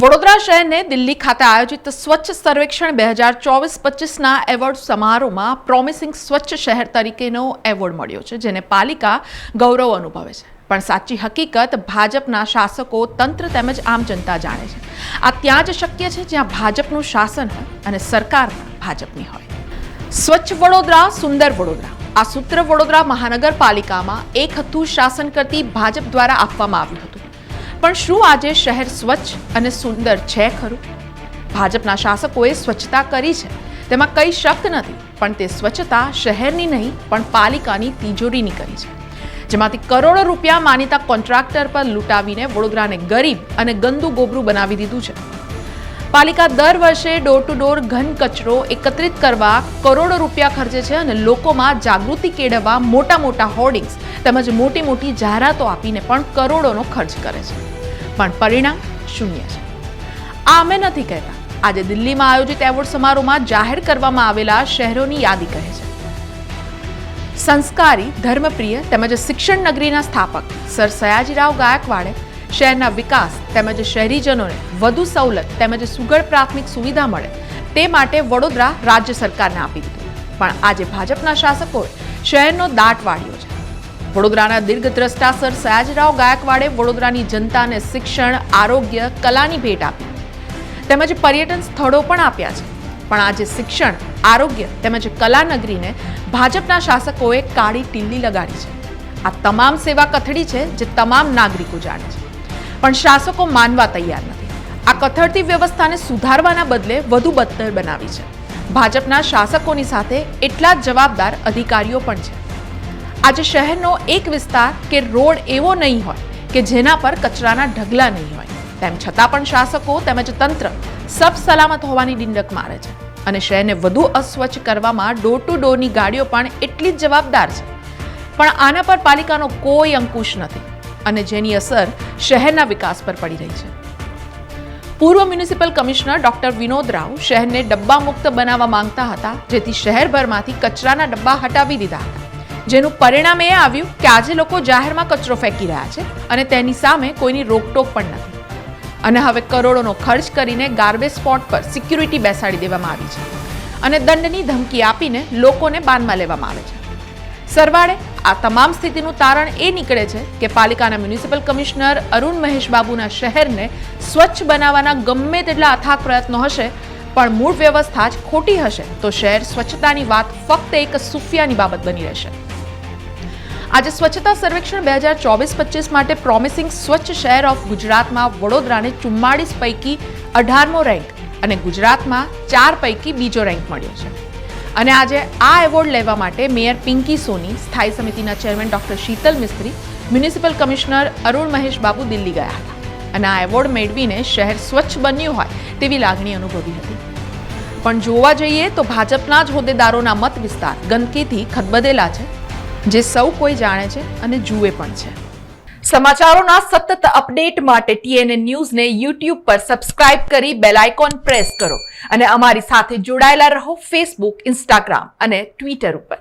વડોદરા શહેરને દિલ્હી ખાતે આયોજિત સ્વચ્છ સર્વેક્ષણ 2024-25ના એવોર્ડ સમારોહમાં પ્રોમિસિંગ સ્વચ્છ શહેર તરીકેનો એવોર્ડ મળ્યો છે, જેને પાલિકા ગૌરવ અનુભવે છે. પણ સાચી હકીકત ભાજપના શાસકો, તંત્ર તેમજ આમ જનતા જાણે છે. આ ત્યાં જ શક્ય છે જ્યાં ભાજપનું શાસન હોય અને સરકાર ભાજપની હોય. સ્વચ્છ વડોદરા, સુંદર વડોદરા, આ સૂત્ર વડોદરા મહાનગરપાલિકામાં એક હથ્થું શાસન કરતી ભાજપ દ્વારા આપવામાં આવ્યું હતું. પણ શું આજે શહેર સ્વચ્છ અને સુંદર છે ખરું? ભાજપના શાસકોએ સ્વચ્છતા કરી છે, તેમાં કંઈ શક નથી, પણ તે સ્વચ્છતા શહેરની નહીં પણ પાલિકાની તિજોરીની કરી છે, જેમાંથી કરોડો રૂપિયા માનીતા કોન્ટ્રાક્ટર પર લૂંટાવીને વડોદરાને ગરીબ અને ગંદુ ગોબરું બનાવી દીધું છે. પાલિકા દર વર્ષે ડોર ટુ ડોર ઘન કચરો એકત્રિત કરવા કરોડો રૂપિયા ખર્ચે છે અને લોકોમાં જાગૃતિ કેળવવા મોટા મોટા હોર્ડિંગ્સ તેમજ મોટી મોટી જાહેરાતો આપીને પણ કરોડોનો ખર્ચ કરે છે, પણ પરિણામ શૂન્ય છે. આ અમે નથી કહેતા. આજે દિલ્હીમાં આયોજિત એવોર્ડ સમારોહમાં જાહેર કરવામાં આવેલા શહેરોની યાદી કહે છે. સંસ્કારી, ધર્મપ્રિય તેમજ શિક્ષણ નગરીના સ્થાપક સર સયાજીરાવ ગાયકવાડે શહેરના વિકાસ તેમજ શહેરીજનોને વધુ સવલત તેમજ સુઘડ પ્રાથમિક સુવિધા મળે તે માટે વડોદરા રાજ્ય સરકારને આપી દીધું. પણ આજે ભાજપના શાસકોએ શહેરનો દાટ વાળ્યો છે. વડોદરાના દીર્ઘદ્રષ્ટા સર સયાજીરાવ ગાયકવાડે વડોદરાની જનતાને શિક્ષણ, આરોગ્ય, કલાની ભેટ આપી તેમજ પર્યટન સ્થળો પણ આપ્યા છે. પણ આજે શિક્ષણ, આરોગ્ય તેમજ કલા નગરીને ભાજપના શાસકોએ કાળી ટીલ્લી લગાડી છે. આ તમામ સેવા કથળી છે જે તમામ નાગરિકો જાણે છે, પણ શાસકો માનવા તૈયાર નથી. આ કથળતી વ્યવસ્થાને સુધારવાના બદલે વધુ બદતર બનાવી છે. ભાજપના શાસકોની સાથે એટલા જ જવાબદાર અધિકારીઓ પણ છે. આજે શહેરનો એક વિસ્તાર કે રોડ એવો નહીં હોય કે જેના પર કચરાના ઢગલા નહીં હોય, તેમ છતાં પણ શાસકો તેમજ તંત્ર સબ સલામત હોવાની ડીંડક મારે છે અને શહેરને વધુ અસ્વચ્છ કરવામાં ડોર ટુ ડોરની ગાડીઓ પણ એટલી જ જવાબદાર છે. પણ આના પર પાલિકાનો કોઈ અંકુશ નથી અને જેની અસર શહેરના વિકાસ પર પડી રહી છે. પૂર્વ municipal commissioner doctor Vinod Rao શહેરને ડબ્બા મુક્ત બનાવવા માંગતા હતા, જેથી શહેરભરમાંથી કચરાના ડબ્બા હટાવી દીધા હતા, જેનું પરિણામ એ આવ્યું કે આજે લોકો જાહેરમાં કચરો ફેંકી રહ્યા છે અને તેની સામે કોઈની રોકટોક પણ નથી. અને હવે કરોડોનો ખર્ચ કરીને ગાર્બેજ સ્પોટ પર સિક્યુરિટી બેસાડી દેવામાં આવી છે અને દંડની ધમકી આપીને લોકોને બાનમાં લેવામાં આવે છે. સરવાળે આ તમામ સ્થિતિનું તારણ એ નીકળે છે કે પાલિકાના મ્યુનિસિપલ કમિશનર અરુણ મહેશ બાબુના શહેરને સ્વચ્છ બનાવવાના ગમે તેટલા અથાગ પ્રયત્નો હશે, પણ મૂળ વ્યવસ્થા જ ખોટી હશે તો શહેર સ્વચ્છતાની વાત ફક્ત એક સુફિયાની બાબત બની રહેશે. આજે સ્વચ્છતા સર્વેક્ષણ 2024-25 માટે પ્રોમિસિંગ સ્વચ્છ શહેર ઓફ ગુજરાતમાં વડોદરાને 44 પૈકી 18મો રેન્ક અને ગુજરાતમાં 4 પૈકી બીજો રેન્ક મળ્યો છે. અને આજે આ એવોર્ડ લેવા માટે મેયર પિંકી સોની, સ્થાયી સમિતિના ચેરમેન ડોક્ટર શીતલ મિસ્ત્રી, મ્યુનિસિપલ કમિશનર અરુણ મહેશ બાબુ દિલ્હી ગયા હતા અને આ એવોર્ડ મેળવીને શહેર સ્વચ્છ બન્યું હોય તેવી લાગણી અનુભવી હતી. પણ જોવા જઈએ તો ભાજપના જ હોદ્દેદારોના મત વિસ્તાર ગંદકીથી ખદબદેલા છે, જે સૌ કોઈ જાણે છે અને જુએ પણ છે. સમાચારોના સતત અપડેટ માટે TNN ન્યૂઝને YouTube પર સબસ્ક્રાઇબ કરી બેલ આઇકોન પ્રેસ કરો અને અમારી સાથે જોડાયેલા રહો Facebook, Instagram અને Twitter ઉપર.